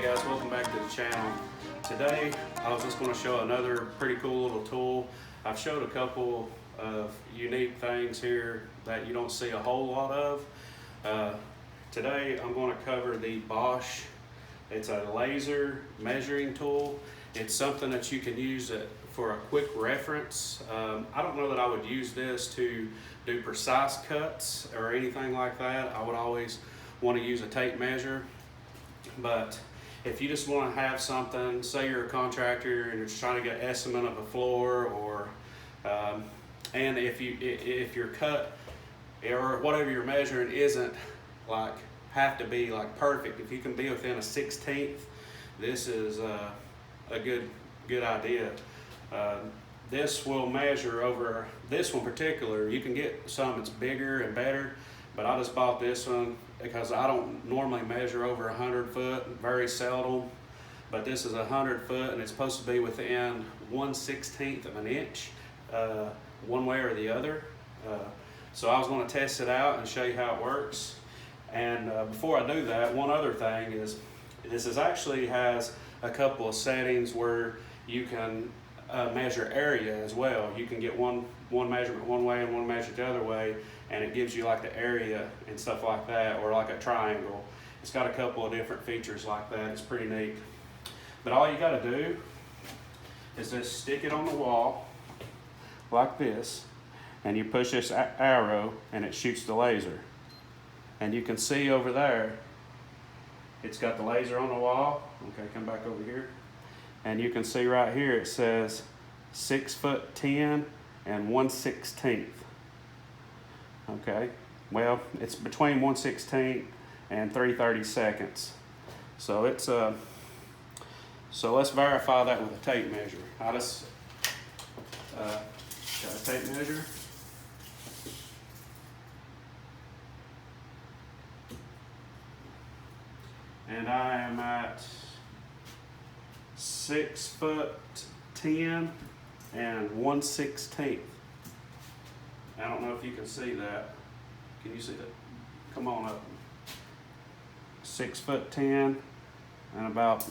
Hey guys, welcome back to the channel. Today I was just going to show another pretty cool little tool. I've showed a couple of unique things here that you don't see a whole lot of. Today I'm going to cover the Bosch. It's a laser measuring tool. It's something that you can use for a quick reference. I don't know that I would use this to do precise cuts or anything like that. I would always want to use a tape measure. But if you just want to have something, say you're a contractor and you're just trying to get an estimate of a floor, or and if your cut or whatever you're measuring isn't like have to be like perfect, if you can be within a 1/16, this is a good idea. This will measure over this one particular. You can get some that's bigger and better, but I just bought this one because I don't normally measure over 100 foot, very seldom. But this is 100 foot and it's supposed to be within 1/16 of an inch, one way or the other. So I was going to test it out and show you how it works. And before I do that, one other thing is this actually has a couple of settings where you can measure area as well. You can get one measurement one way and one measured the other way, and it gives you like the area and stuff like that, or like a triangle. It's got a couple of different features like that. It's pretty neat. But all you got to do is just stick it on the wall like this, and you push this arrow and it shoots the laser. And you can see over there, it's got the laser on the wall. Okay, come back over here. And you can see right here it says 6'10" and 1/16. Okay, well, it's between 1/16 and 3/32. So it's so let's verify that with a tape measure. I just got a tape measure. And I am at 6'10" and 1/16. I don't know if you can see that. Can you see that? Come on up. 6'10" and about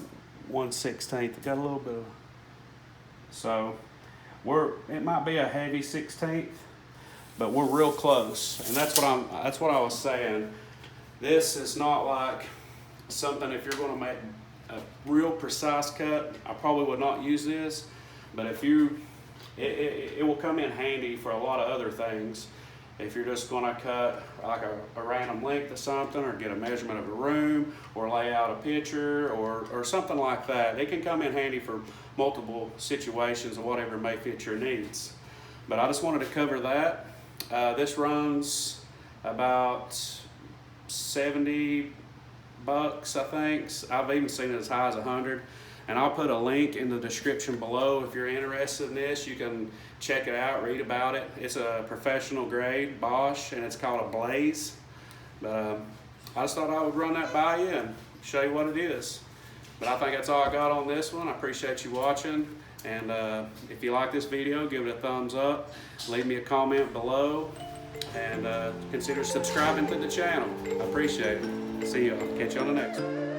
1/16. Got a little bit of, so it might be a heavy 1/16, but we're real close. And that's what I was saying. This is not like something, if you're going to make a real precise cut, I probably would not use this. But if it will come in handy for a lot of other things. If you're just going to cut like a random length of something, or get a measurement of a room, or lay out a picture, or something like that, it can come in handy for multiple situations and whatever may fit your needs. But I just wanted to cover that. This runs about 70 bucks, I think. I've even seen it as high as 100. And I'll put a link in the description below. If you're interested in this, you can check it out, read about it. It's a professional grade Bosch, and it's called a Blaze. But I just thought I would run that by you and show you what it is. But I think that's all I got on this one. I appreciate you watching. And if you like this video, give it a thumbs up. Leave me a comment below. And consider subscribing to the channel. I appreciate it. See y'all. Catch you on the next one.